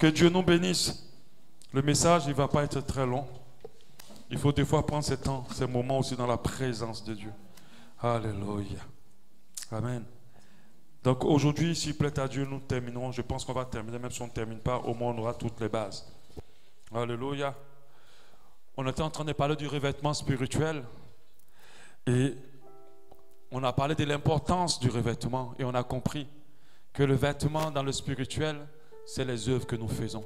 Que Dieu nous bénisse. Le message, il ne va pas être très long. Il faut des fois prendre ces temps, ces moments aussi dans la présence de Dieu. Alléluia. Amen. Donc aujourd'hui, s'il plaît à Dieu, nous terminerons. Je pense qu'on va terminer, même si on ne termine pas, au moins on aura toutes les bases. Alléluia. On était en train de parler du revêtement spirituel. Et on a parlé de l'importance du revêtement. Et on a compris que le vêtement dans le spirituel, c'est les œuvres que nous faisons.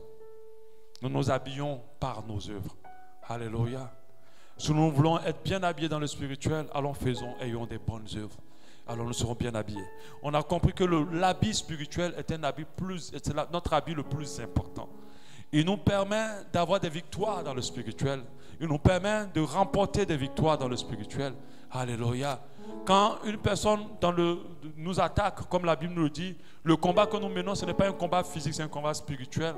Nous nous habillons par nos œuvres. Alléluia. Si nous voulons être bien habillés dans le spirituel, allons faisons, ayons des bonnes œuvres. Alors nous serons bien habillés. On a compris que l'habit spirituel est un habit notre habit le plus important. Il nous permet d'avoir des victoires dans le spirituel. Il nous permet de remporter des victoires dans le spirituel. Alléluia. Quand une personne nous attaque, comme la Bible nous le dit, le combat que nous menons, ce n'est pas un combat physique, c'est un combat spirituel.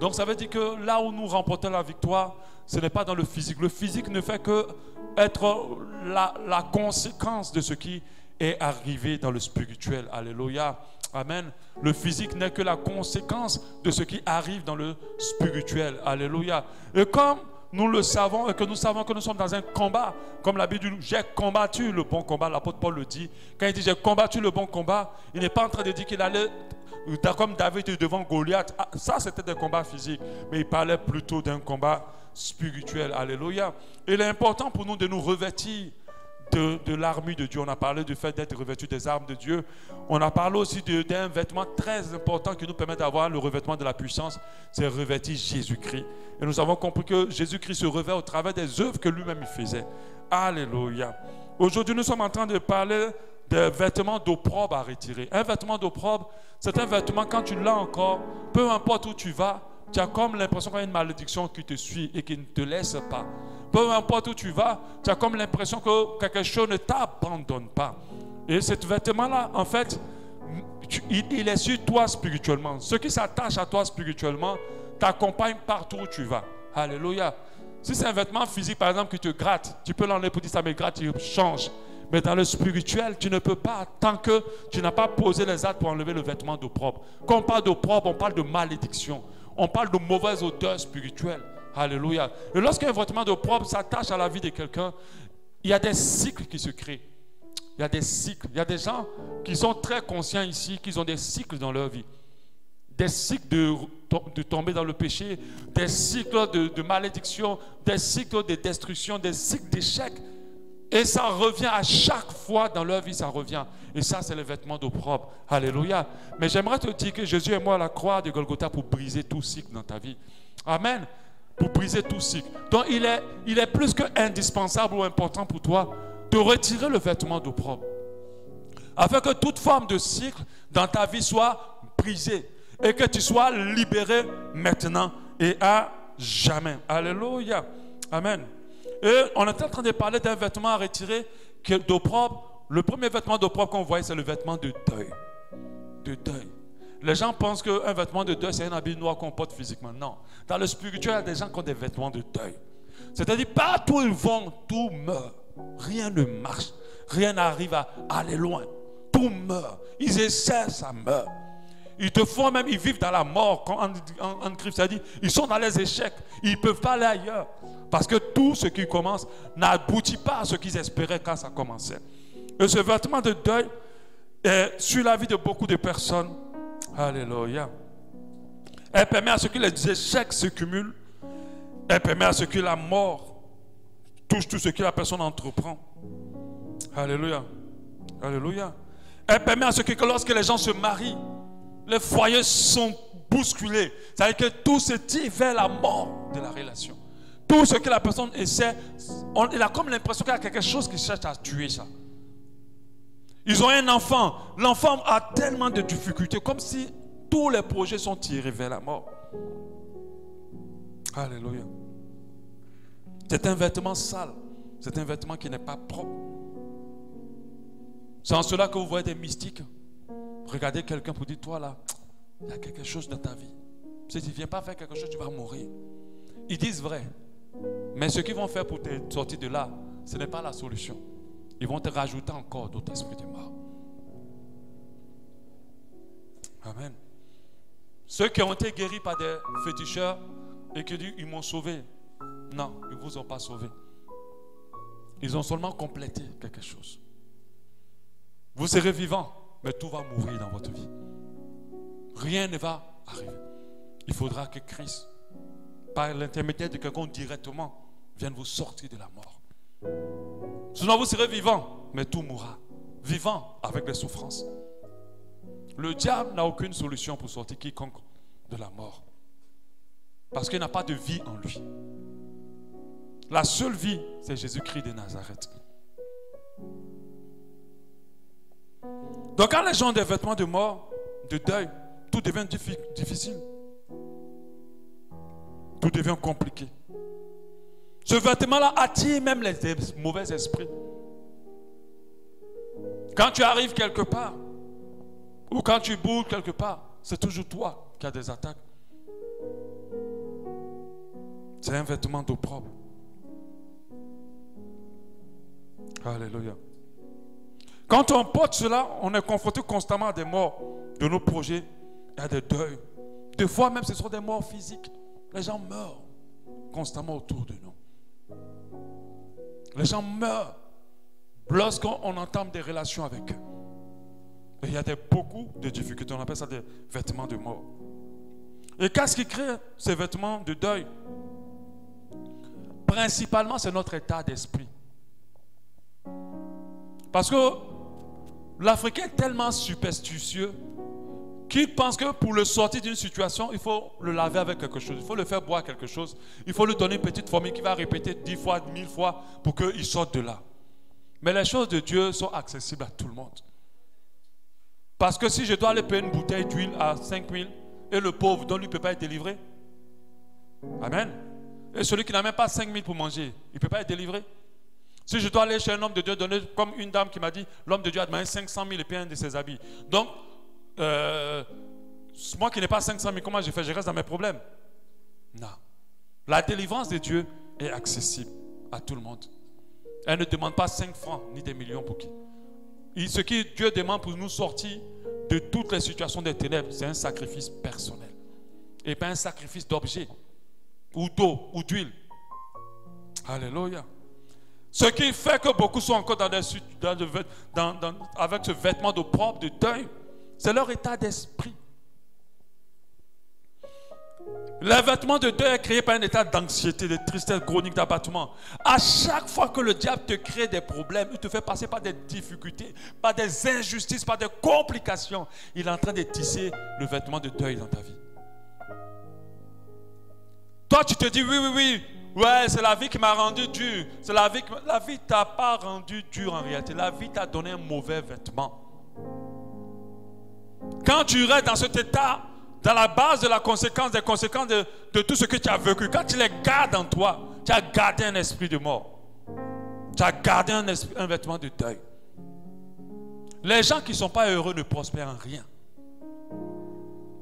Donc ça veut dire que là où nous remportons la victoire, ce n'est pas dans le physique. Le physique ne fait que être la conséquence de ce qui est arrivé dans le spirituel. Alléluia. Amen. Le physique n'est que la conséquence de ce qui arrive dans le spirituel. Alléluia. Et comme nous le savons et que nous savons que nous sommes dans un combat, comme la Bible dit, j'ai combattu le bon combat, l'apôtre Paul le dit. Quand il dit j'ai combattu le bon combat, il n'est pas en train de dire qu'il allait, comme David était devant Goliath. Ah, ça c'était des combats physiques, mais il parlait plutôt d'un combat spirituel. Alléluia. Il est important pour nous de nous revêtir de l'armure de Dieu. On a parlé du fait d'être revêtu des armes de Dieu. On a parlé aussi d'un vêtement très important qui nous permet d'avoir le revêtement de la puissance. C'est revêtir Jésus-Christ. Et nous avons compris que Jésus-Christ se revêt au travers des œuvres que lui-même il faisait. Alléluia. Aujourd'hui, nous sommes en train de parler des vêtements d'opprobre à retirer. Un vêtement d'opprobre, c'est un vêtement, quand tu l'as encore, peu importe où tu vas, tu as comme l'impression qu'il y a une malédiction qui te suit et qui ne te laisse pas. Peu importe où tu vas, tu as comme l'impression que quelque chose ne t'abandonne pas. Et ce vêtement-là, en fait, il est sur toi spirituellement. Ce qui s'attache à toi spirituellement t'accompagne partout où tu vas. Alléluia. Si c'est un vêtement physique, par exemple, qui te gratte, tu peux l'enlever pour dire ça me gratte, tu changes. Mais dans le spirituel, tu ne peux pas, tant que tu n'as pas posé les actes pour enlever le vêtement d'opprobre. Quand on parle d'opprobre, on parle de malédiction. On parle de mauvaise odeur spirituelle. Alléluia. Et lorsqu'un vêtement d'opprobre s'attache à la vie de quelqu'un, il y a des cycles qui se créent. Il y a des cycles. Il y a des gens qui sont très conscients ici, qu'ils ont des cycles dans leur vie. Des cycles de tomber dans le péché, des cycles de malédiction, des cycles de destruction, des cycles d'échec. Et ça revient à chaque fois dans leur vie, ça revient. Et ça, c'est le vêtement d'opprobre. Alléluia. Mais j'aimerais te dire que Jésus est mort à la croix de Golgotha pour briser tout cycle dans ta vie. Amen. Pour briser tout cycle. Donc, il est plus qu'indispensable ou important pour toi de retirer le vêtement d'opprobre. Afin que toute forme de cycle dans ta vie soit brisée. Et que tu sois libéré maintenant et à jamais. Alléluia. Amen. Et on est en train de parler d'un vêtement à retirer d'opprobre. Le premier vêtement d'opprobre qu'on voit, c'est le vêtement de deuil. De deuil. Les gens pensent qu'un vêtement de deuil, c'est un habit noir qu'on porte physiquement. Non. Dans le spirituel, il y a des gens qui ont des vêtements de deuil. C'est-à-dire, partout où ils vont, tout meurt. Rien ne marche. Rien n'arrive à aller loin. Tout meurt. Ils essaient, ça meurt. Ils te font même, ils vivent dans la mort. Quand en Christ, ça dit, ils sont dans les échecs. Ils ne peuvent pas aller ailleurs. Parce que tout ce qui commence n'aboutit pas à ce qu'ils espéraient quand ça commençait. Et ce vêtement de deuil est sur la vie de beaucoup de personnes. Alléluia. Elle permet à ce que les échecs se cumulent. Elle permet à ce que la mort touche tout ce que la personne entreprend. Alléluia. Alléluia. Elle permet à ce que lorsque les gens se marient, les foyers sont bousculés. C'est-à-dire que tout se tire vers la mort de la relation. Tout ce que la personne essaie, il a comme l'impression qu'il y a quelque chose qui cherche à tuer ça. Ils ont un enfant. L'enfant a tellement de difficultés, comme si tous les projets sont tirés vers la mort. Alléluia. C'est un vêtement sale. C'est un vêtement qui n'est pas propre. C'est en cela que vous voyez des mystiques. Regardez quelqu'un pour dire, toi là, il y a quelque chose dans ta vie. Si tu ne viens pas faire quelque chose, tu vas mourir. Ils disent vrai. Mais ce qu'ils vont faire pour te sortir de là, ce n'est pas la solution. Ils vont te rajouter encore d'autres esprits de mort. Amen. Ceux qui ont été guéris par des féticheurs et qui disent ils m'ont sauvé. Non, ils ne vous ont pas sauvé. Ils ont seulement complété quelque chose. Vous serez vivant, mais tout va mourir dans votre vie. Rien ne va arriver. Il faudra que Christ, par l'intermédiaire de quelqu'un directement, vienne vous sortir de la mort. Sinon vous serez vivant, mais tout mourra. Vivant avec des souffrances. Le diable n'a aucune solution pour sortir quiconque de la mort. Parce qu'il n'a pas de vie en lui. La seule vie, c'est Jésus-Christ de Nazareth. Donc quand les gens ont des vêtements de mort, de deuil, tout devient difficile. Tout devient compliqué. Ce vêtement-là attire même les mauvais esprits. Quand tu arrives quelque part, ou quand tu bouges quelque part, c'est toujours toi qui as des attaques. C'est un vêtement d'opprobre. Alléluia. Quand on porte cela, on est confronté constamment à des morts de nos projets et à des deuils. Des fois même ce sont des morts physiques. Les gens meurent constamment autour de nous. Les gens meurent lorsqu'on entame des relations avec eux. Et il y a beaucoup de difficultés. On appelle ça des vêtements de mort. Et qu'est-ce qui crée ces vêtements de deuil? Principalement, c'est notre état d'esprit. Parce que l'Africain est tellement superstitieux qu'il pense que pour le sortir d'une situation, il faut le laver avec quelque chose. Il faut le faire boire quelque chose. Il faut lui donner une petite formule qui va répéter 10 fois, 1000 fois pour qu'il sorte de là. Mais les choses de Dieu sont accessibles à tout le monde. Parce que si je dois aller payer une bouteille d'huile à 5000 et le pauvre dont lui ne peut pas être délivré. Amen. Et celui qui n'a même pas 5000 pour manger, il ne peut pas être délivré. Si je dois aller chez un homme de Dieu, donner comme une dame qui m'a dit, l'homme de Dieu a demandé 500 000 et puis un de ses habits. Donc, moi qui n'ai pas 500 000, comment je fais? Je reste dans mes problèmes. Non. La délivrance de Dieu est accessible à tout le monde. Elle ne demande pas 5 francs ni des millions pour qui. Ce que Dieu demande pour nous sortir de toutes les situations des ténèbres, c'est un sacrifice personnel. Et pas un sacrifice d'objet, ou d'eau, ou d'huile. Alléluia. Ce qui fait que beaucoup sont encore avec ce vêtement de propre, de deuil, c'est leur état d'esprit. Le vêtement de deuil est créé par un état d'anxiété, de tristesse chronique, d'abattement. À chaque fois que le diable te crée des problèmes, il te fait passer par des difficultés, par des injustices, par des complications. Il est en train de tisser le vêtement de deuil dans ta vie. Toi, tu te dis oui. Ouais, c'est la vie qui m'a rendu dur. C'est la vie ne t'a pas rendu dur en réalité. La vie t'a donné un mauvais vêtement. Quand tu restes dans cet état, dans la base de la conséquence, des conséquences de tout ce que tu as vécu, quand tu les gardes en toi, tu as gardé un esprit de mort. Tu as gardé un vêtement de deuil. Les gens qui ne sont pas heureux ne prospèrent en rien.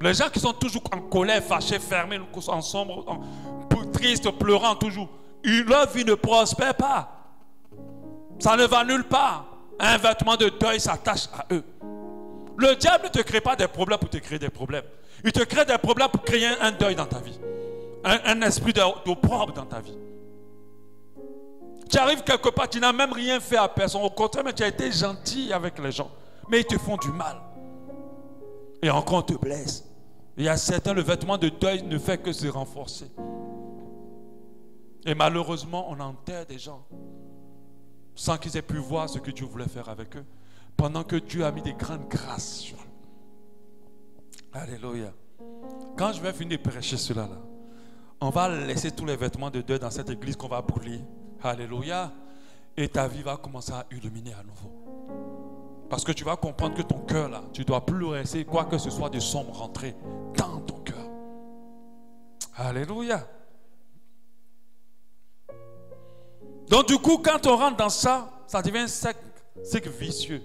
Les gens qui sont toujours en colère, fâchés, fermés, en sombre, tristes, pleurant toujours, leur vie ne prospère pas. Ça ne va nulle part. Un vêtement de deuil s'attache à eux. Le diable ne te crée pas des problèmes pour te créer des problèmes. Il te crée des problèmes pour créer un deuil dans ta vie. Un esprit d'opprobre dans ta vie. Tu arrives quelque part, tu n'as même rien fait à personne. Au contraire, mais tu as été gentil avec les gens. Mais ils te font du mal. Et encore on te blesse. Il y a certains, le vêtement de deuil ne fait que se renforcer. Et malheureusement, on enterre des gens sans qu'ils aient pu voir ce que Dieu voulait faire avec eux. Pendant que Dieu a mis des grandes grâces sur eux. Alléluia. Quand je vais finir de prêcher cela là, on va laisser tous les vêtements de deuil dans cette église qu'on va brûler. Alléluia. Et ta vie va commencer à illuminer à nouveau. Parce que tu vas comprendre que ton cœur là, tu ne dois plus laisser quoi que ce soit de sombre rentrer dans ton cœur. Alléluia. Donc du coup, quand on rentre dans ça, ça devient un cercle vicieux.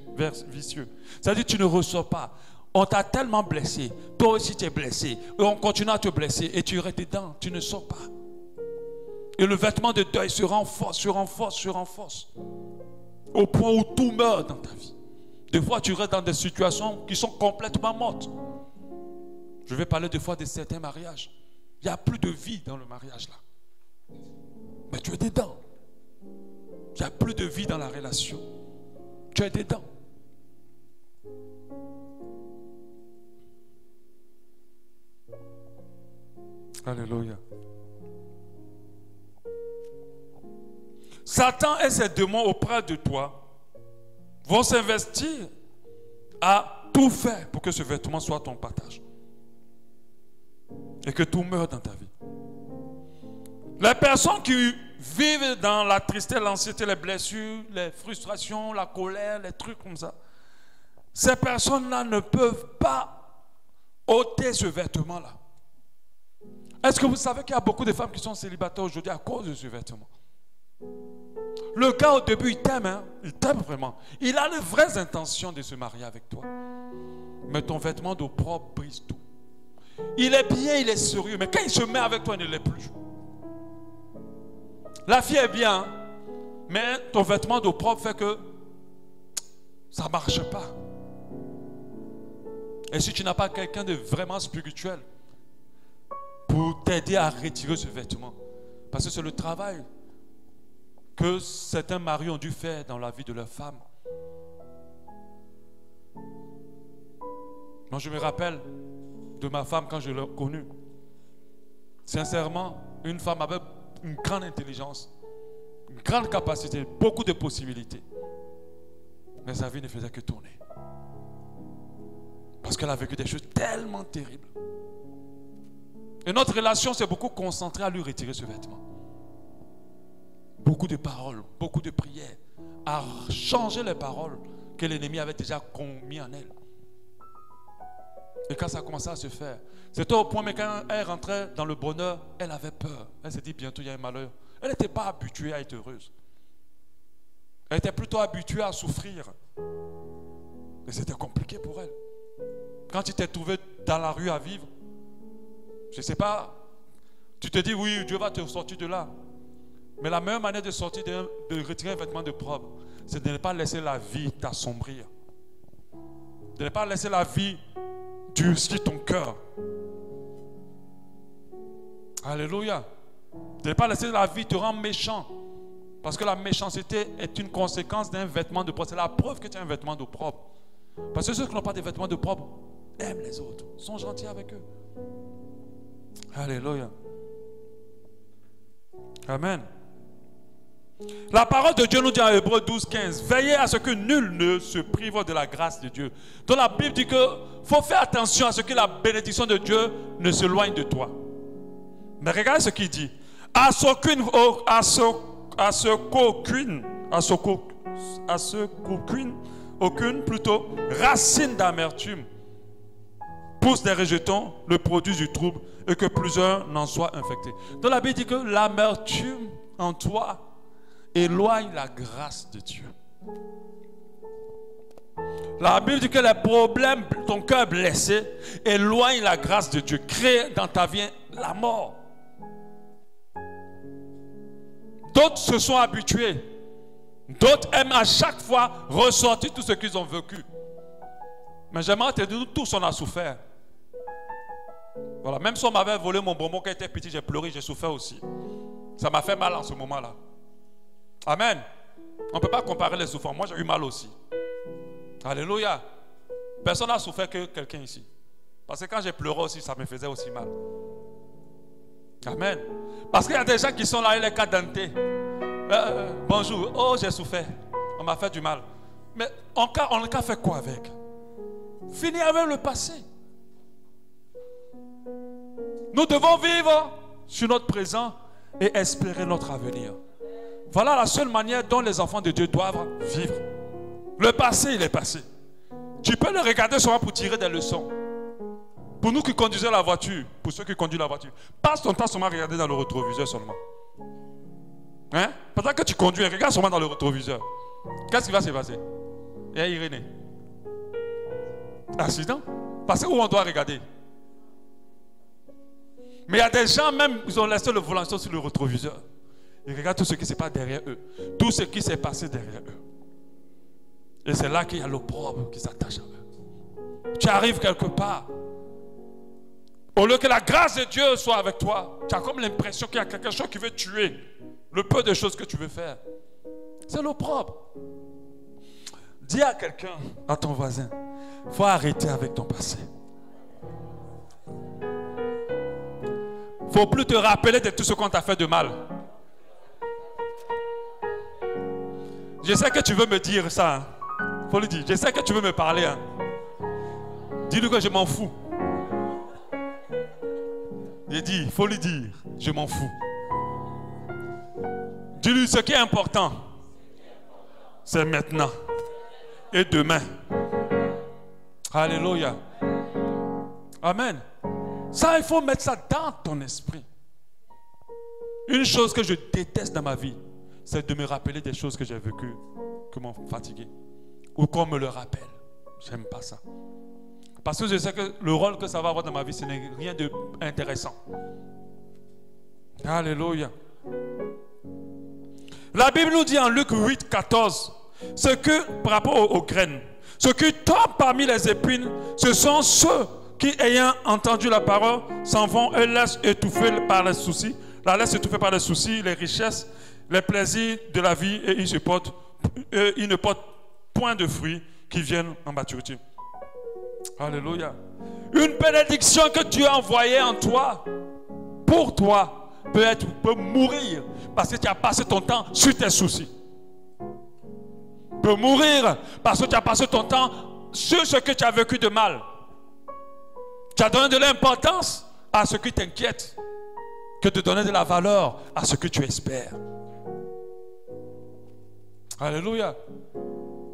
C'est-à-dire que tu ne ressors pas. On t'a tellement blessé. Toi aussi tu es blessé. Et on continue à te blesser. Et tu restes dedans. Tu ne sors pas. Et le vêtement de deuil se renforce. Au point où tout meurt dans ta vie. Des fois tu restes dans des situations qui sont complètement mortes. Je vais parler des fois de certains mariages. Il n'y a plus de vie dans le mariage là. Mais tu es dedans. Il n'y a plus de vie dans la relation. Tu es dedans. Alléluia. Satan et ses démons auprès de toi vont s'investir à tout faire pour que ce vêtement soit ton partage. Et que tout meure dans ta vie. Les personnes qui vivent dans la tristesse, l'anxiété, les blessures, les frustrations, la colère, les trucs comme ça, ces personnes-là ne peuvent pas ôter ce vêtement-là. Est-ce que vous savez qu'il y a beaucoup de femmes qui sont célibataires aujourd'hui à cause de ce vêtement? Le gars au début, il t'aime, hein? Il t'aime vraiment. Il a les vraies intentions de se marier avec toi. Mais ton vêtement d'opprobre brise tout. Il est bien, il est sérieux, mais quand il se met avec toi, il ne l'est plus. La fille est bien, mais ton vêtement d'opprobre fait que ça ne marche pas. Et si tu n'as pas quelqu'un de vraiment spirituel pour t'aider à retirer ce vêtement, parce que c'est le travail que certains maris ont dû faire dans la vie de leur femme. Moi, je me rappelle de ma femme quand je l'ai connue. Sincèrement, une femme avec une grande intelligence, une grande capacité, beaucoup de possibilités. Mais sa vie ne faisait que tourner. Parce qu'elle a vécu des choses tellement terribles. Et notre relation s'est beaucoup concentrée à lui retirer ce vêtement. Beaucoup de paroles, beaucoup de prières, à changer les paroles que l'ennemi avait déjà commis en elle. Et quand ça a commencé à se faire, c'était au point, mais quand elle rentrait dans le bonheur, elle avait peur. Elle s'est dit, bientôt il y a un malheur. Elle n'était pas habituée à être heureuse. Elle était plutôt habituée à souffrir. Et c'était compliqué pour elle. Quand tu t'es trouvé dans la rue à vivre, je ne sais pas, tu te dis, oui, Dieu va te sortir de là. Mais la meilleure manière de sortir, de retirer un vêtement de propre, c'est de ne pas laisser la vie t'assombrir. De ne pas laisser la vie durcir ton cœur. Alléluia. De ne pas laisser la vie te rendre méchant. Parce que la méchanceté est une conséquence d'un vêtement de propre. C'est la preuve que tu as un vêtement de propre. Parce que ceux qui n'ont pas de vêtements de propre aiment les autres, sont gentils avec eux. Alléluia. Amen. La parole de Dieu nous dit en Hébreux 12, 15, veillez à ce que nul ne se prive de la grâce de Dieu. Donc la Bible dit que faut faire attention à ce que la bénédiction de Dieu ne s'éloigne de toi. Mais regardez ce qu'il dit. À ce qu'aucune racine d'amertume pousse des rejetons, le produit du trouble, et que plusieurs n'en soient infectés. Donc la Bible dit que l'amertume en toi éloigne la grâce de Dieu. La Bible dit que les problèmes, ton cœur blessé, éloigne la grâce de Dieu, crée dans ta vie la mort. D'autres se sont habitués. D'autres aiment à chaque fois ressortir tout ce qu'ils ont vécu. Mais j'aimerais te dire, nous tous on a souffert. Voilà, même si on m'avait volé mon bonbon quand j'étais petit, j'ai pleuré, j'ai souffert aussi. Ça m'a fait mal en ce moment-là. Amen. On ne peut pas comparer les souffrances. Moi, j'ai eu mal aussi. Alléluia. Personne n'a souffert que quelqu'un ici. Parce que quand j'ai pleuré aussi, ça me faisait aussi mal. Amen. Parce qu'il y a des gens qui sont là, les cas dentés. Bonjour. Oh, j'ai souffert. On m'a fait du mal. Mais on a fait quoi avec? Finir avec le passé. Nous devons vivre sur notre présent et espérer notre avenir. Voilà la seule manière dont les enfants de Dieu doivent vivre. Le passé, il est passé. Tu peux le regarder seulement pour tirer des leçons. Pour nous qui conduisons la voiture, pour ceux qui conduisent la voiture, passe ton temps seulement à regarder dans le rétroviseur seulement. Hein? Pendant que tu conduis, regarde seulement dans le rétroviseur. Qu'est-ce qui va se passer? Et Irénée? Accident? Parce que où on doit regarder? Mais il y a des gens même, ils ont laissé le volant sur le rétroviseur. Ils regardent tout ce qui se passe derrière eux. Tout ce qui s'est passé derrière eux. Et c'est là qu'il y a l'opprobre qui s'attache à eux. Tu arrives quelque part. Au lieu que la grâce de Dieu soit avec toi, tu as comme l'impression qu'il y a quelque chose qui veut tuer le peu de choses que tu veux faire. C'est l'opprobre. Dis à quelqu'un, à ton voisin, il faut arrêter avec ton passé. Il ne faut plus te rappeler de tout ce qu'on t'a fait de mal. Je sais que tu veux me dire ça. Hein. Faut lui dire. Je sais que tu veux me parler. Hein. Dis-lui que je m'en fous. Il dit, il faut lui dire, je m'en fous. Dis-lui ce qui est important. C'est maintenant. Et demain. Alléluia. Amen. Ça, il faut mettre ça dans ton esprit. Une chose que je déteste dans ma vie, c'est de me rappeler des choses que j'ai vécues, qui m'ont fatigué. Ou qu'on me le rappelle. J'aime pas ça. Parce que je sais que le rôle que ça va avoir dans ma vie, ce n'est rien d'intéressant. Alléluia. La Bible nous dit en Luc 8, 14, ce que, par rapport aux graines, ce qui tombe parmi les épines, ce sont ceux qui, ayant entendu la parole, s'en vont et laissent étouffer par les soucis, la laissent étouffer par les soucis, les richesses, les plaisirs de la vie, et ils ne portent point de fruits qui viennent en maturité. Alléluia. Une bénédiction que Dieu a envoyée en toi, pour toi, peut mourir parce que tu as passé ton temps sur tes soucis. Peut mourir parce que tu as passé ton temps sur ce que tu as vécu de mal. Tu as donné de l'importance à ce qui t'inquiète que de donner de la valeur à ce que tu espères. Alléluia.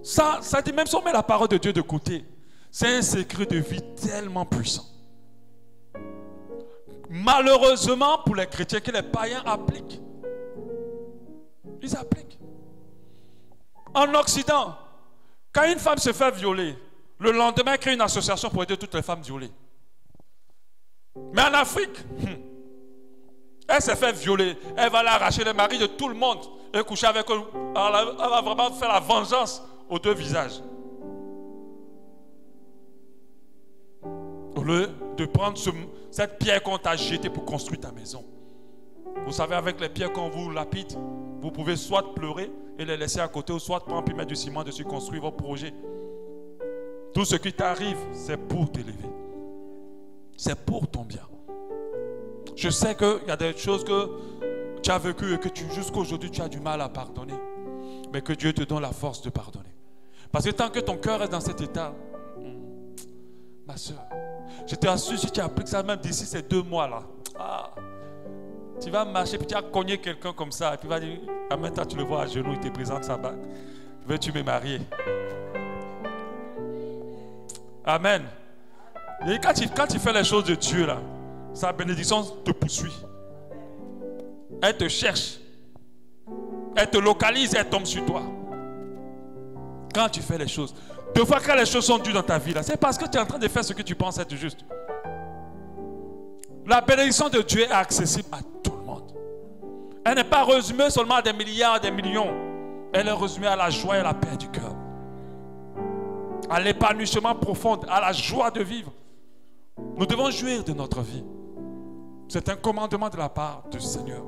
Ça dit, même si on met la parole de Dieu de côté, c'est un secret de vie tellement puissant. Malheureusement pour les chrétiens que les païens appliquent. Ils appliquent. En Occident, quand une femme se fait violer, le lendemain, elle crée une association pour aider toutes les femmes violées. Mais en Afrique, elle s'est fait violer. Elle va aller arracher les maris de tout le monde et coucher avec eux. Elle va vraiment faire la vengeance aux deux visages. Au lieu de prendre cette pierre qu'on t'a jetée pour construire ta maison. Vous savez, avec les pierres qu'on vous lapide, vous pouvez soit pleurer et les laisser à côté, ou soit prendre puis mettre du ciment dessus, construire vos projets. Tout ce qui t'arrive, c'est pour t'élever. C'est pour ton bien. Je sais qu'il y a des choses que tu as vécues et que jusqu'à aujourd'hui tu as du mal à pardonner. Mais que Dieu te donne la force de pardonner. Parce que tant que ton cœur est dans cet état, ma soeur, je t'assure, si tu appliques ça même d'ici ces 2 mois-là, tu vas marcher, puis tu vas cogner quelqu'un comme ça, et puis il va dire, en même temps tu le vois à genoux, il te présente sa bague. Veux-tu me marier? Amen. Et quand tu fais les choses de Dieu, là, sa bénédiction te poursuit. Elle te cherche. Elle te localise et elle tombe sur toi. Quand tu fais les choses. 2 fois quand les choses sont dures dans ta vie, là, c'est parce que tu es en train de faire ce que tu penses être juste. La bénédiction de Dieu est accessible à tout le monde. Elle n'est pas résumée seulement à des milliards, des millions. Elle est résumée à la joie et à la paix du cœur. À l'épanouissement profond, à la joie de vivre. Nous devons jouir de notre vie. C'est un commandement de la part du Seigneur.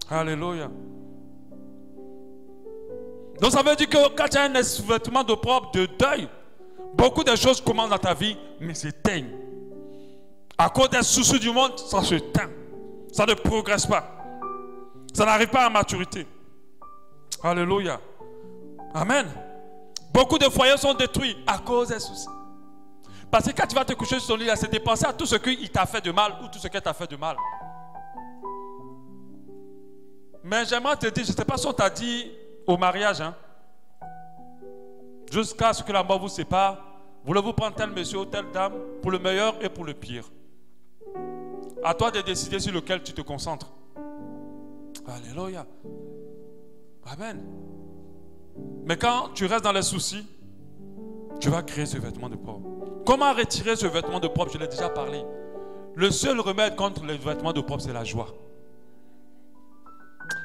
Alléluia. Donc ça veut dire que quand tu as un vêtement d'opprobre, de deuil, beaucoup de choses commencent dans ta vie, mais s'éteignent. À cause des soucis du monde, ça s'éteint. Ça ne progresse pas. Ça n'arrive pas à maturité. Alléluia. Amen. Beaucoup de foyers sont détruits à cause des soucis. Parce que quand tu vas te coucher sur ton lit, c'est de penser à tout ce qu'il t'a fait de mal ou tout ce qu'elle t'a fait de mal. Mais j'aimerais te dire, je ne sais pas si on t'a dit au mariage, hein, jusqu'à ce que la mort vous sépare, voulez-vous prendre tel monsieur ou telle dame pour le meilleur et pour le pire? À toi de décider sur lequel tu te concentres. Alléluia. Amen. Mais quand tu restes dans les soucis, tu vas créer ce vêtement de pauvre. Comment retirer ce vêtement de pauvre? Je l'ai déjà parlé. Le seul remède contre les vêtements de pauvre, c'est la joie.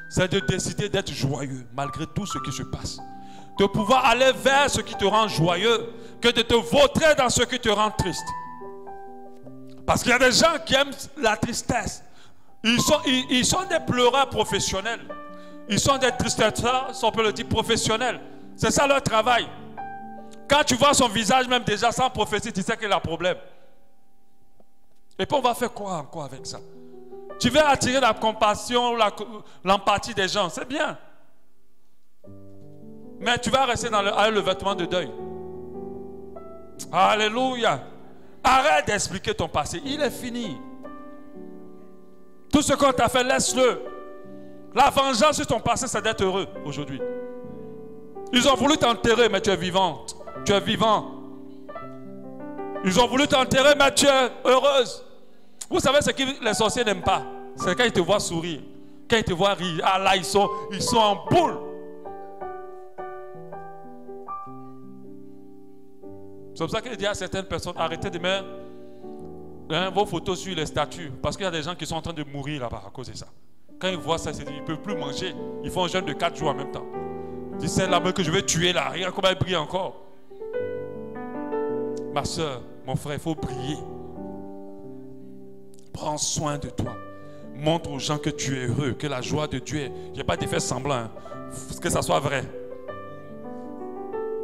C'est de décider d'être joyeux malgré tout ce qui se passe. De pouvoir aller vers ce qui te rend joyeux. que de te vautrer dans ce qui te rend triste. Parce qu'il y a des gens qui aiment la tristesse. Ils sont des pleureurs professionnels. Ils sont des tristesseurs, si on peut le dire, professionnels. C'est ça leur travail. Quand tu vois son visage même déjà sans prophétie, tu sais qu'il a un problème. Et puis on va faire quoi encore avec ça? Tu veux attirer la compassion, l'empathie des gens, c'est bien. Mais tu vas rester avec le vêtement de deuil. Alléluia. Arrête d'expliquer ton passé. Il est fini. Tout ce qu'on t'a fait, laisse-le. La vengeance sur ton passé, c'est d'être heureux aujourd'hui. Ils ont voulu t'enterrer, mais tu es vivante. Tu es vivant. Ils ont voulu t'enterrer, mais tu es heureuse. Vous savez ce que les sorciers n'aiment pas? C'est quand ils te voient sourire. Quand ils te voient rire. Ah là, ils sont en boule. C'est pour ça qu'il dit à certaines personnes, arrêtez de mettre vos photos sur les statues. Parce qu'il y a des gens qui sont en train de mourir là-bas à cause de ça. Quand ils voient ça, ils ne peuvent plus manger. Ils font un jeûne de 4 jours en même temps. Ils disent, c'est là-bas que je vais tuer là. Regarde comment elle brille encore. Ma soeur, mon frère, il faut prier. Prends soin de toi. Montre aux gens que tu es heureux, que la joie de Dieu est. Il n'y a pas d'effet semblant. Hein. Que ça soit vrai.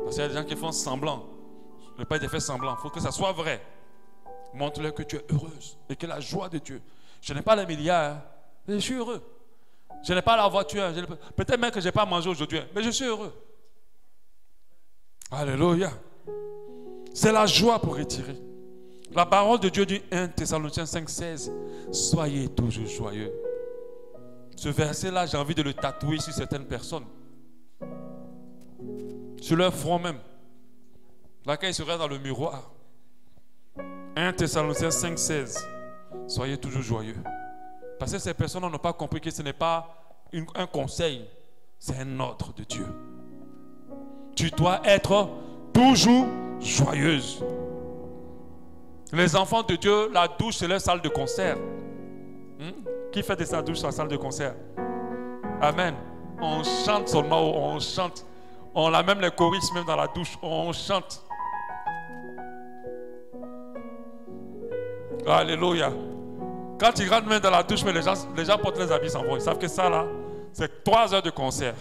Parce qu'il y a des gens qui font semblant. Il n'y a pas d'effet semblant. Il faut que ça soit vrai. Montre-leur que tu es heureuse et que la joie de Dieu. Je n'ai pas les milliards, mais je suis heureux. Je n'ai pas la voiture. Peut-être même que je n'ai pas mangé aujourd'hui, mais je suis heureux. Alléluia. C'est la joie pour retirer. La parole de Dieu dit 1 Thessaloniciens 5,16. Soyez toujours joyeux. Ce verset-là, j'ai envie de le tatouer sur certaines personnes. Sur leur front même. Là, quand ils seraient dans le miroir. 1 Thessaloniciens 5,16. Soyez toujours joyeux. Parce que ces personnes n'ont pas compris que ce n'est pas un conseil, c'est un ordre de Dieu. Tu dois être toujours joyeuse. Les enfants de Dieu, la douche, c'est leur salle de concert. Qui fait de sa douche sa salle de concert? Amen. On chante seulement, on chante. On a même les choristes même dans la douche, on chante. Alléluia. Quand ils rentrent même dans la douche, mais les gens portent les habits, s'en vont. Ils savent que ça là, c'est 3 heures de concert.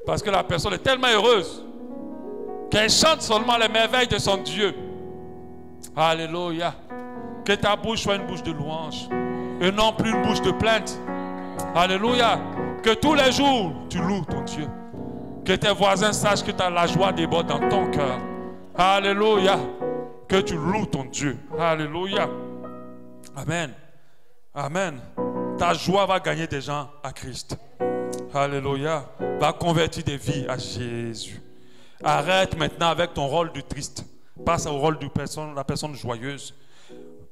Parce que la personne est tellement heureuse qu'elle chante seulement les merveilles de son Dieu. Alléluia. Que ta bouche soit une bouche de louange et non plus une bouche de plainte. Alléluia. Que tous les jours tu loues ton Dieu. Que tes voisins sachent que la joie déborde dans ton cœur. Alléluia. Que tu loues ton Dieu. Alléluia. Amen. Amen. Ta joie va gagner des gens à Christ. Alléluia. Va convertir des vies à Jésus. Arrête maintenant avec ton rôle de triste. Passe au rôle de la personne joyeuse.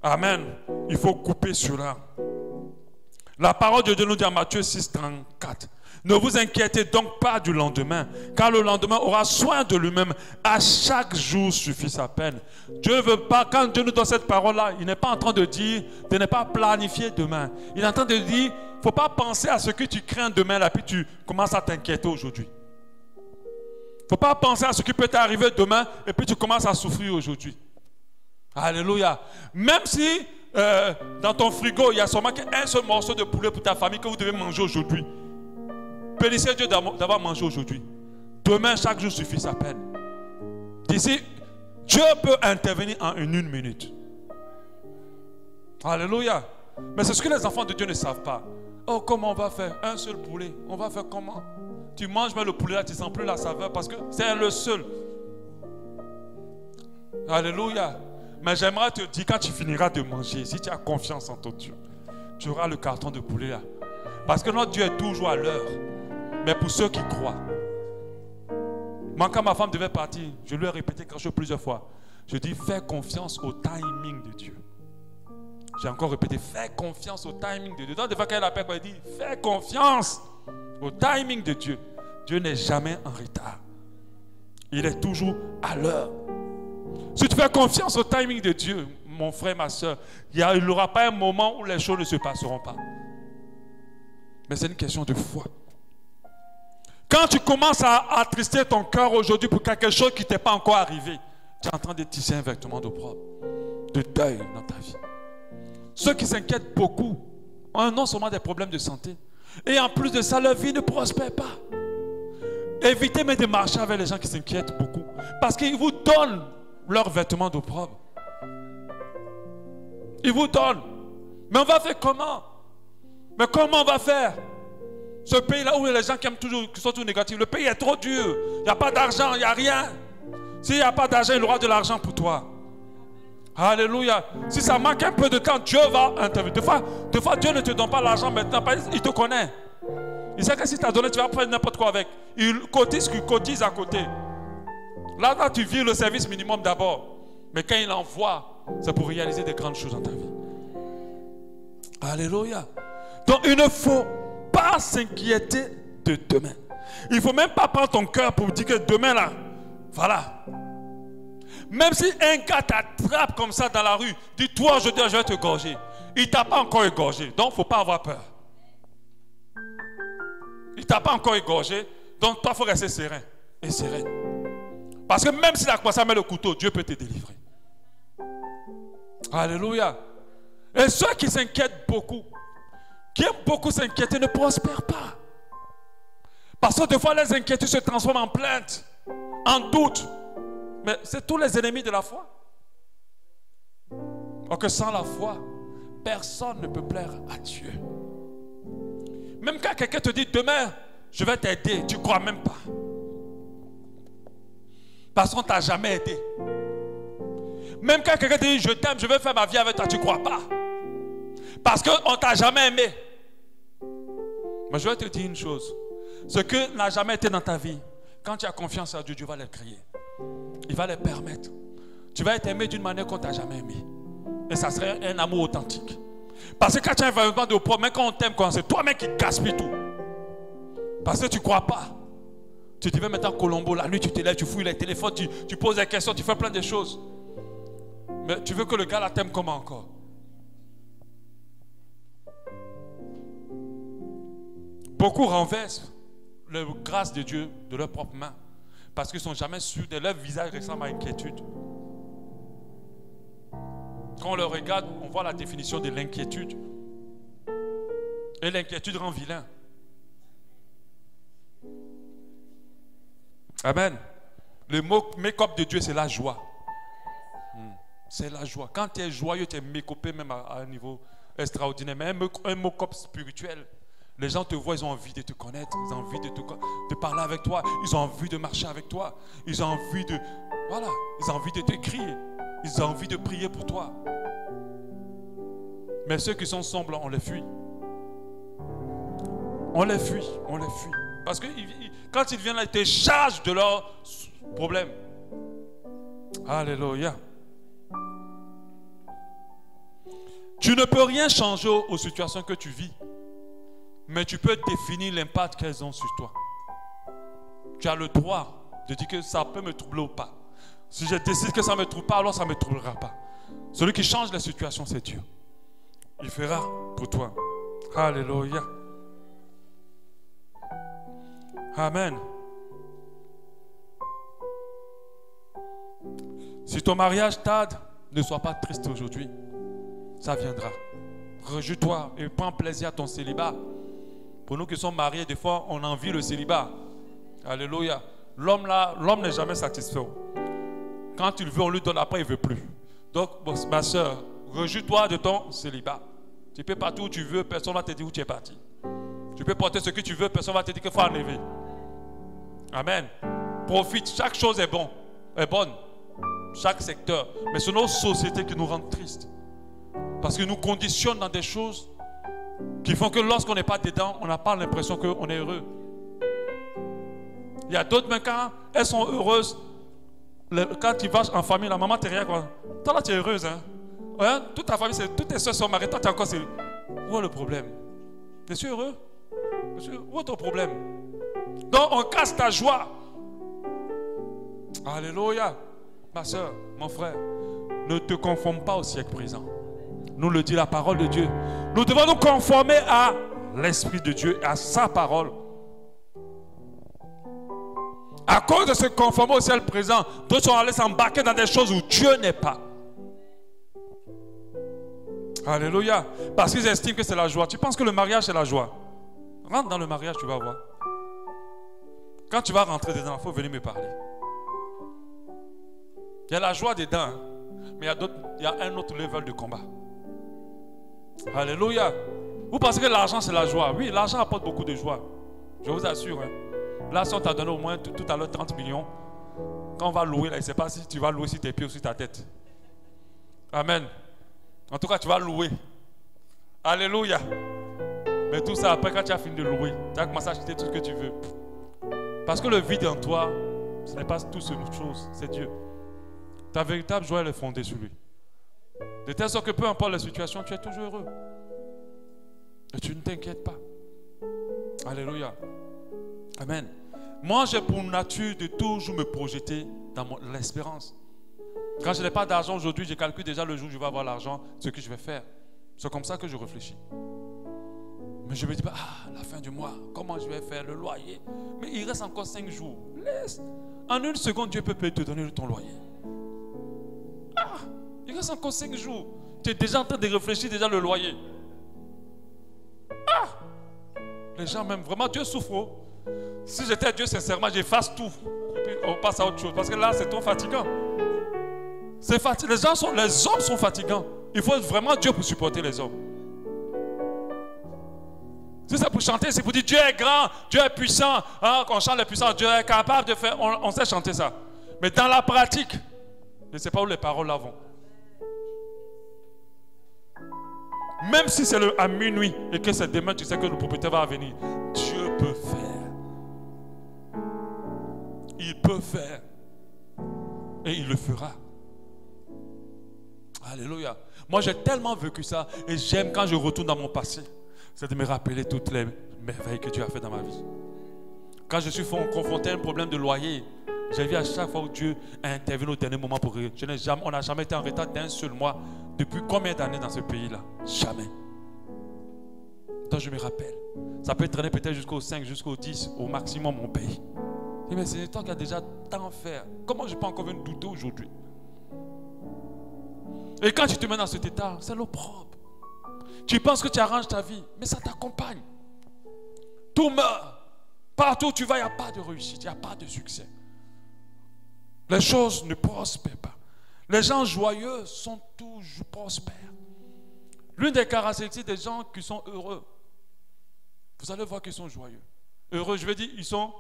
Amen. Il faut couper cela. La parole de Dieu nous dit en Matthieu 6, 34. Ne vous inquiétez donc pas du lendemain, car le lendemain aura soin de lui-même. À chaque jour suffit sa peine. Dieu ne veut pas, quand Dieu nous donne cette parole-là, il n'est pas en train de dire de ne pas planifier demain. Il est en train de dire, il ne faut pas penser à ce que tu crains demain, là, puis tu commences à t'inquiéter aujourd'hui. Il ne faut pas penser à ce qui peut t'arriver demain, et puis tu commences à souffrir aujourd'hui. Alléluia. Même si dans ton frigo, il y a seulement un seul morceau de poulet pour ta famille que vous devez manger aujourd'hui. Bénissez Dieu d'avoir mangé aujourd'hui. Demain, chaque jour suffit sa peine. D'ici, Dieu peut intervenir en une minute. Alléluia. Mais c'est ce que les enfants de Dieu ne savent pas. Oh, comment on va faire? Un seul poulet. On va faire comment? Tu manges mais le poulet là, tu ne sens plus la saveur parce que c'est le seul. Alléluia. Mais j'aimerais te dire, quand tu finiras de manger, si tu as confiance en ton Dieu, tu auras le carton de poulet là. Parce que notre Dieu est toujours à l'heure. Mais pour ceux qui croient. Moi, quand ma femme devait partir, je lui ai répété quelque chose plusieurs fois. Je dis, fais confiance au timing de Dieu. J'ai encore répété, fais confiance au timing de Dieu. Donc, des fois, quand elle appelle, elle dit, fais confiance au timing de Dieu. Dieu n'est jamais en retard. Il est toujours à l'heure. Si tu fais confiance au timing de Dieu, mon frère, ma soeur, il n'y aura pas un moment où les choses ne se passeront pas. Mais c'est une question de foi. Quand tu commences à attrister ton cœur aujourd'hui pour quelque chose qui ne t'est pas encore arrivé, tu es en train de tisser un vêtement d'opprobre, de deuil dans ta vie. Ceux qui s'inquiètent beaucoup ont non seulement des problèmes de santé, et en plus de ça, leur vie ne prospère pas. Évitez même de marcher avec les gens qui s'inquiètent beaucoup, parce qu'ils vous donnent leurs vêtements d'opprobre. Ils vous donnent. Mais on va faire comment? Mais comment on va faire? Ce pays-là où les gens qui sont toujours négatifs, le pays est trop dur. Il n'y a pas d'argent, il n'y a rien. S'il n'y a pas d'argent, il aura de l'argent pour toi. Alléluia. Si ça manque un peu de temps, Dieu va intervenir. Des fois, Dieu ne te donne pas l'argent maintenant, il te connaît. Il sait que si tu as donné, tu vas faire n'importe quoi avec. Il cotise à côté. Là, tu vis le service minimum d'abord. Mais quand il envoie, c'est pour réaliser des grandes choses dans ta vie. Alléluia. Donc, il ne faut pas s'inquiéter de demain. Il ne faut même pas prendre ton cœur pour dire que demain, là, voilà. Même si un gars t'attrape comme ça dans la rue, dis-toi, je vais te égorger. Il ne t'a pas encore égorgé, donc il ne faut pas avoir peur. Il ne t'a pas encore égorgé, donc toi, il faut rester serein et serein. Parce que même s'il a commencé à mettre le couteau, Dieu peut te délivrer. Alléluia. Et ceux qui s'inquiètent beaucoup, qui aiment beaucoup s'inquiéter, ne prospèrent pas. Parce que des fois, les inquiétudes se transforment en plainte, en doute. Mais c'est tous les ennemis de la foi. Or que sans la foi, personne ne peut plaire à Dieu. Même quand quelqu'un te dit demain, je vais t'aider, tu ne crois même pas. Parce qu'on ne t'a jamais aidé. Même quand quelqu'un te dit je t'aime, je vais faire ma vie avec toi, tu ne crois pas. Parce qu'on ne t'a jamais aimé. Mais je vais te dire une chose. Ce que n'a jamais été dans ta vie, quand tu as confiance en Dieu, Dieu va les créer. Il va les permettre. Tu vas être aimé d'une manière qu'on ne t'a jamais aimé. Et ça serait un amour authentique. Parce que quand tu as un environnement de pauvre, même quand on t'aime, c'est toi-même qui gaspille tout. Parce que tu ne crois pas. Tu te vas maintenant à Colombo, la nuit tu te lèves, tu fouilles les téléphones, tu poses des questions, tu fais plein de choses. Mais tu veux que le gars là t'aime comment encore? Beaucoup renversent la grâce de Dieu de leurs propres mains. Parce qu'ils ne sont jamais sûrs de leur visage ressemble à inquiétude. Quand on le regarde, on voit la définition de l'inquiétude. Et l'inquiétude rend vilain. Amen. Le mot make-up de Dieu, c'est la joie. C'est la joie. Quand tu es joyeux, tu es make-upé même à un niveau extraordinaire. Mais un make-up spirituel, les gens te voient, ils ont envie de te connaître, ils ont envie de parler avec toi, ils ont envie de marcher avec toi, ils ont envie de, voilà, ils ont envie de t'écrire, ils ont envie de prier pour toi. Mais ceux qui sont sombres, on les fuit. On les fuit, on les fuit. Parce que quand ils viennent là, ils te chargent de leurs problèmes. Alléluia. Tu ne peux rien changer aux situations que tu vis. Mais tu peux définir l'impact qu'elles ont sur toi. Tu as le droit de dire que ça peut me troubler ou pas. Si je décide que ça ne me trouble pas, alors ça ne me troublera pas. Celui qui change la situation, c'est Dieu. Il fera pour toi. Alléluia. Amen. Si ton mariage tarde, ne sois pas triste aujourd'hui. Ça viendra. Réjouis-toi et prends plaisir à ton célibat. Pour nous qui sommes mariés, des fois, on envie le célibat. Alléluia. L'homme là, l'homme n'est jamais satisfait. Quand il veut, on lui donne, après il ne veut plus. Donc, ma soeur, réjouis-toi de ton célibat. Tu peux partir où tu veux, personne ne va te dire où tu es parti. Tu peux porter ce que tu veux, personne ne va te dire qu'il faut enlever. Amen. Profite, chaque chose est bonne. Chaque secteur. Mais c'est nos sociétés qui nous rendent tristes. Parce qu'ils nous conditionnent dans des choses qui font que lorsqu'on n'est pas dedans, on n'a pas l'impression qu'on est heureux. Il y a d'autres, mais quand elles sont heureuses, quand tu vas en famille, la maman te regarde quoi. Toi là, tu es heureuse. Hein? Ouais, toute ta famille, toutes tes soeurs sont mariées. Toi, tu es encore sérieux. Où est le problème? Tu es heureux? Où est ton problème? Donc, on casse ta joie. Alléluia. Ma soeur, mon frère, ne te conforme pas au siècle présent. Nous le dit la parole de Dieu. Nous devons nous conformer à l'Esprit de Dieu, à sa parole. À cause de se conformer au ciel présent, d'autres sont allés s'embarquer dans des choses où Dieu n'est pas. Alléluia. Parce qu'ils estiment que c'est la joie. Tu penses que le mariage c'est la joie? Rentre dans le mariage, tu vas voir. Quand tu vas rentrer dedans, il faut venir me parler. Il y a la joie dedans, hein, mais il y a un autre level de combat. Alléluia. Vous pensez que l'argent c'est la joie? Oui, l'argent apporte beaucoup de joie. Je vous assure. Hein. Là, si on t'a donné au moins tout à l'heure 30 millions, quand on va louer, là, je ne sais pas si tu vas louer sur tes pieds ou sur ta tête. Amen. En tout cas, tu vas louer. Alléluia. Mais tout ça, après, quand tu as fini de louer, tu vas commencer à acheter tout ce que tu veux. Parce que le vide en toi, ce n'est pas tout une chose, c'est Dieu. Ta véritable joie, elle est fondée sur lui. De telle sorte que peu importe la situation, tu es toujours heureux. Et tu ne t'inquiètes pas. Alléluia. Amen. Moi, j'ai pour nature de toujours me projeter dans l'espérance. Quand je n'ai pas d'argent aujourd'hui, je calcule déjà le jour où je vais avoir l'argent, ce que je vais faire. C'est comme ça que je réfléchis. Mais je me dis pas, la fin du mois, comment je vais faire le loyer? Mais il reste encore 5 jours. Laisse. En une seconde, Dieu peut te donner ton loyer. Il reste encore 5 jours. Tu es déjà en train de réfléchir déjà le loyer. Les gens même, vraiment, Dieu souffre. Si j'étais Dieu, sincèrement, j'efface tout. Et puis on passe à autre chose. Parce que là, c'est trop fatigant. C'est fatigant. Les hommes sont fatigants. Il faut vraiment Dieu pour supporter les hommes. Si c'est pour chanter, c'est pour dire Dieu est grand, Dieu est puissant. Quand on chante les puissants, Dieu est capable de faire. On sait chanter ça. Mais dans la pratique, je ne sais pas où les paroles là vont. Même si c'est à minuit et que c'est demain, tu sais que le propriétaire va venir. Dieu peut faire. Il peut faire. Et il le fera. Alléluia. Moi, j'ai tellement vécu ça. Et j'aime quand je retourne dans mon passé. C'est de me rappeler toutes les merveilles que Dieu a fait dans ma vie. Quand je suis confronté à un problème de loyer, j'ai vu à chaque fois où Dieu a intervenu au dernier moment pour rire. On n'a jamais été en retard d'un seul mois. Depuis combien d'années dans ce pays-là? Jamais. Donc je me rappelle. Ça peut traîner peut-être jusqu'au 5, jusqu'au 10, au maximum mon pays. Mais c'est toi qui as déjà tant fait. Comment je peux encore venir douter aujourd'hui? Et quand tu te mets dans cet état, c'est l'opprobre. Tu penses que tu arranges ta vie, mais ça t'accompagne. Tout meurt. Partout où tu vas, il n'y a pas de réussite, il n'y a pas de succès. Les choses ne prospèrent pas. Les gens joyeux sont toujours prospères. L'une des caractéristiques des gens qui sont heureux, vous allez voir qu'ils sont joyeux. Heureux, je veux dire, ils sont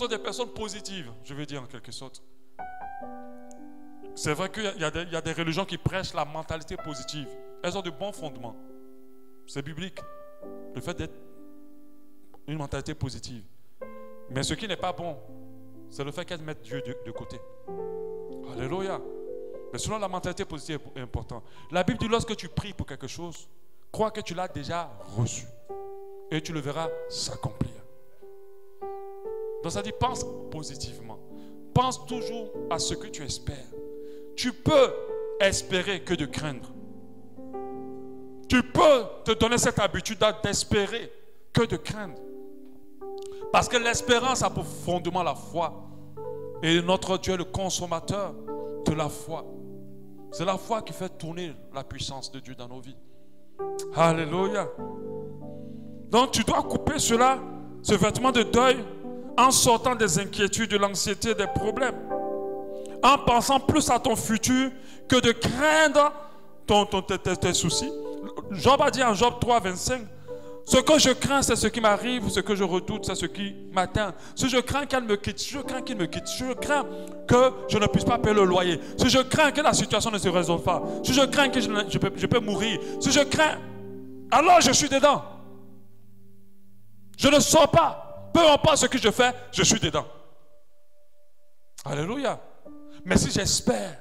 des personnes positives, je veux dire en quelque sorte. C'est vrai qu'il y a des religions qui prêchent la mentalité positive. Elles ont de bons fondements. C'est biblique. Le fait d'être une mentalité positive. Mais ce qui n'est pas bon, c'est le fait qu'elles mettent Dieu de côté. Alléluia. Mais selon la mentalité positive est important. La Bible dit lorsque tu pries pour quelque chose, crois que tu l'as déjà reçu. Et tu le verras s'accomplir. Donc ça dit pense positivement. Pense toujours à ce que tu espères. Tu peux espérer que de craindre. Tu peux te donner cette habitude d'espérer que de craindre. Parce que l'espérance a pour fondement la foi. Et notre Dieu est le consommateur de la foi. C'est la foi qui fait tourner la puissance de Dieu dans nos vies. Alléluia. Donc tu dois couper cela, ce vêtement de deuil, en sortant des inquiétudes, de l'anxiété, des problèmes. En pensant plus à ton futur que de craindre tes soucis. Job a dit en Job 3, 25, ce que je crains, c'est ce qui m'arrive, ce que je redoute, c'est ce qui m'atteint. Si je crains qu'elle me quitte, si je crains qu'il me quitte, si je crains que je ne puisse pas payer le loyer, si je crains que la situation ne se résolve pas, si je crains que je peux mourir, si je crains, alors je suis dedans. Je ne sors pas. Peu importe ce que je fais, je suis dedans. Alléluia. Mais si j'espère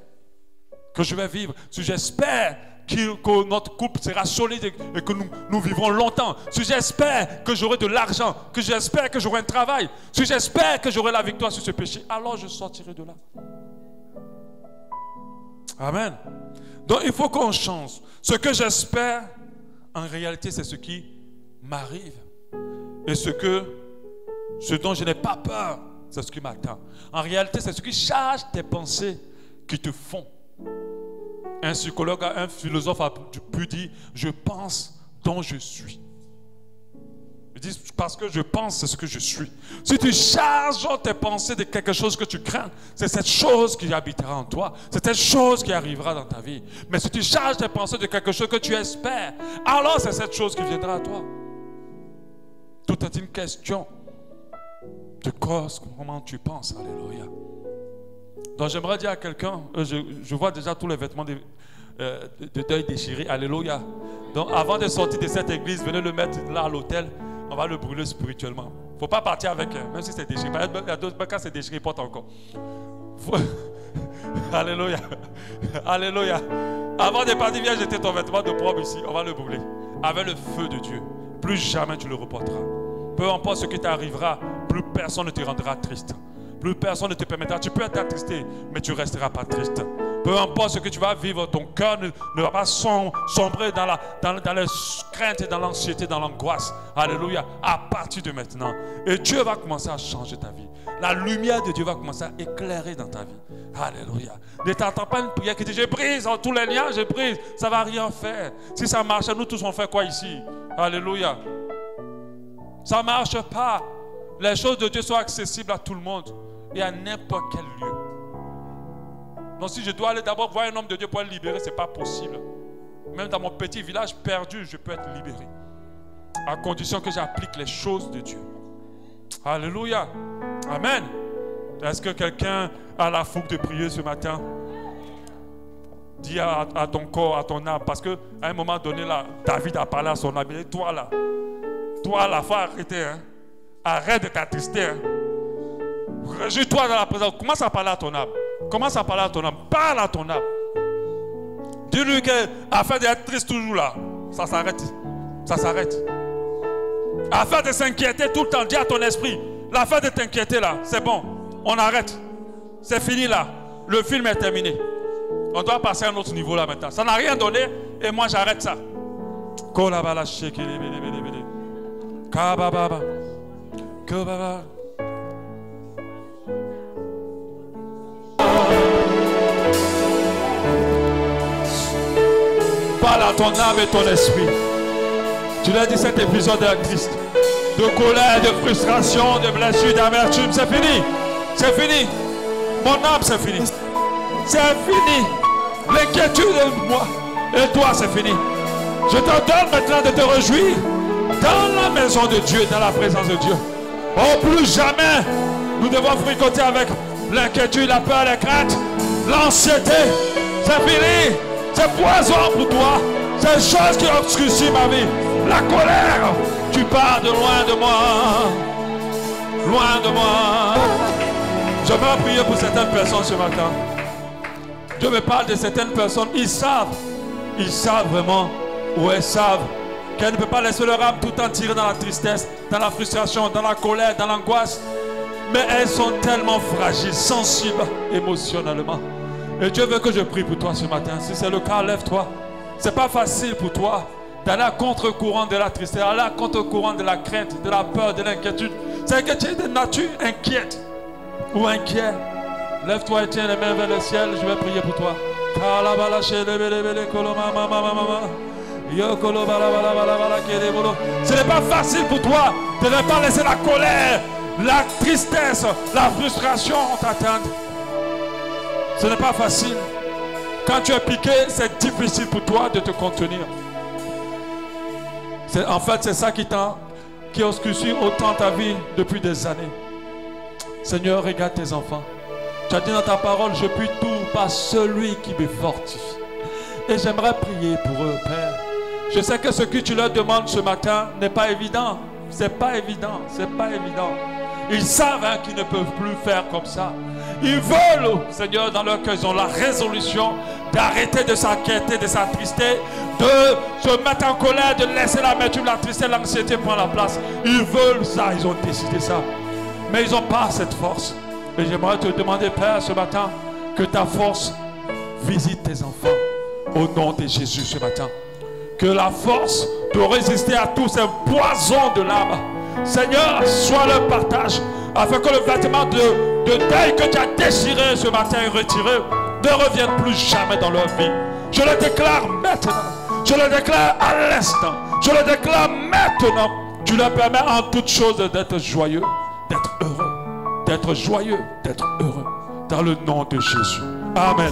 que je vais vivre, si j'espère que notre couple sera solide et que nous vivrons longtemps, si j'espère que j'aurai de l'argent, que j'espère que j'aurai un travail, si j'espère que j'aurai la victoire sur ce péché, alors je sortirai de là. Amen. Donc il faut qu'on change. Ce que j'espère, en réalité, c'est ce qui m'arrive. Et ce dont je n'ai pas peur, c'est ce qui m'attend. En réalité, c'est ce qui charge tes pensées qui te font. Un psychologue, un philosophe a pu dire, je pense dont je suis. Ils disent, parce que je pense, c'est ce que je suis. Si tu charges tes pensées de quelque chose que tu crains, c'est cette chose qui habitera en toi. C'est cette chose qui arrivera dans ta vie. Mais si tu charges tes pensées de quelque chose que tu espères, alors c'est cette chose qui viendra à toi. Tout est une question de comment tu penses. Alléluia. Donc j'aimerais dire à quelqu'un, je vois déjà tous les vêtements de deuil déchirés. Alléluia. Donc avant de sortir de cette église, venez le mettre là à l'hôtel. On va le brûler spirituellement. Il ne faut pas partir avec, même si c'est déchiré. Il y a d'autres cas, c'est déchiré, il porte encore. Alléluia. Alléluia. Avant de partir, viens jeter ton vêtement de propre ici. On va le brûler. Avec le feu de Dieu. Plus jamais tu le reporteras. Peu importe ce qui t'arrivera, plus personne ne te rendra triste. Plus personne ne te permettra. Tu peux être attristé, mais tu ne resteras pas triste. Peu importe ce que tu vas vivre, ton cœur ne va pas sombrer dans les craintes, dans l'anxiété, dans l'angoisse. Alléluia. À partir de maintenant. Et Dieu va commencer à changer ta vie. La lumière de Dieu va commencer à éclairer dans ta vie. Alléluia. Ne t'attends pas une prière qui dit, je brise en tous les liens, je brise. Ça ne va rien faire. Si ça marche, nous tous on fait quoi ici? Alléluia. Ça ne marche pas. Les choses de Dieu sont accessibles à tout le monde et à n'importe quel lieu. Donc si je dois aller d'abord voir un homme de Dieu pour être libéré, ce n'est pas possible. Même dans mon petit village perdu, je peux être libéré. À condition que j'applique les choses de Dieu. Alléluia. Amen. Est-ce que quelqu'un a la fougue de prier ce matin? Dis à ton corps, à ton âme. Parce qu'à un moment donné, là, David a parlé à son âme. Et toi là, faut arrêter. Hein? Arrête de t'attrister. Hein? Réjouis-toi dans la présence. Commence à parler à ton âme. Commence à parler à ton âme. Parle à ton âme. Dis-lui qu'afin d'être triste toujours là, ça s'arrête. Ça s'arrête. Afin de s'inquiéter tout le temps, dis à ton esprit, l'affaire de t'inquiéter là, c'est bon. On arrête. C'est fini là. Le film est terminé. On doit passer à un autre niveau là maintenant. Ça n'a rien donné et moi j'arrête ça. Parle à ton âme et ton esprit. Tu l'as dit, cet épisode est triste. De colère, de frustration, de blessure, d'amertume, c'est fini. C'est fini. Mon âme, c'est fini. C'est fini. L'inquiétude de moi et toi, c'est fini. Je t'ordonne maintenant de te réjouir dans la maison de Dieu, dans la présence de Dieu. Oh, plus jamais nous devons fricoter avec l'inquiétude, la peur, la crainte, l'anxiété. C'est fini. C'est poison pour toi. C'est une chose qui obscurcit ma vie. La colère. Tu pars de loin de moi. Loin de moi. Je vais prier pour certaines personnes ce matin. Dieu me parle de certaines personnes. Ils savent vraiment, ou elles savent qu'elles ne peuvent pas laisser leur âme tout le temps tirer dans la tristesse, dans la frustration, dans la colère, dans l'angoisse. Mais elles sont tellement fragiles, sensibles émotionnellement. Et Dieu veut que je prie pour toi ce matin. Si c'est le cas, lève-toi. Ce n'est pas facile pour toi d'aller à contre-courant de la tristesse, d'aller à contre-courant de la crainte, de la peur, de l'inquiétude. C'est que tu es de nature inquiète ou inquiet. Lève-toi et tiens les mains vers le ciel. Je vais prier pour toi. Ce n'est pas facile pour toi de ne pas laisser la colère, la tristesse, la frustration t'atteindre. Ce n'est pas facile. Quand tu es piqué, c'est difficile pour toi de te contenir. En fait, c'est ça qui obscurcit autant ta vie depuis des années. Seigneur, regarde tes enfants. Tu as dit dans ta parole, je puis tout par celui qui me fortifie. Et j'aimerais prier pour eux, Père. Je sais que ce que tu leur demandes ce matin n'est pas évident. C'est pas évident, c'est pas évident. Ils savent qu'ils ne peuvent plus faire comme ça. Ils veulent, Seigneur, dans leur cœur, ils ont la résolution d'arrêter de s'inquiéter, de s'attrister, de se mettre en colère, de laisser l'amertume, la tristesse, l'anxiété prendre la place. Ils veulent ça, ils ont décidé ça. Mais ils n'ont pas cette force. Et j'aimerais te demander, Père, ce matin, que ta force visite tes enfants au nom de Jésus ce matin. Que la force de résister à tous ces poisons de l'âme, Seigneur, soit leur partage. afin que le vêtement de deuil que tu as déchiré ce matin et retiré ne revienne plus jamais dans leur vie. Je le déclare maintenant. Je le déclare à l'instant. Je le déclare maintenant. Tu leur permets en toutes choses d'être joyeux, d'être heureux, d'être joyeux, d'être heureux. Dans le nom de Jésus. Amen.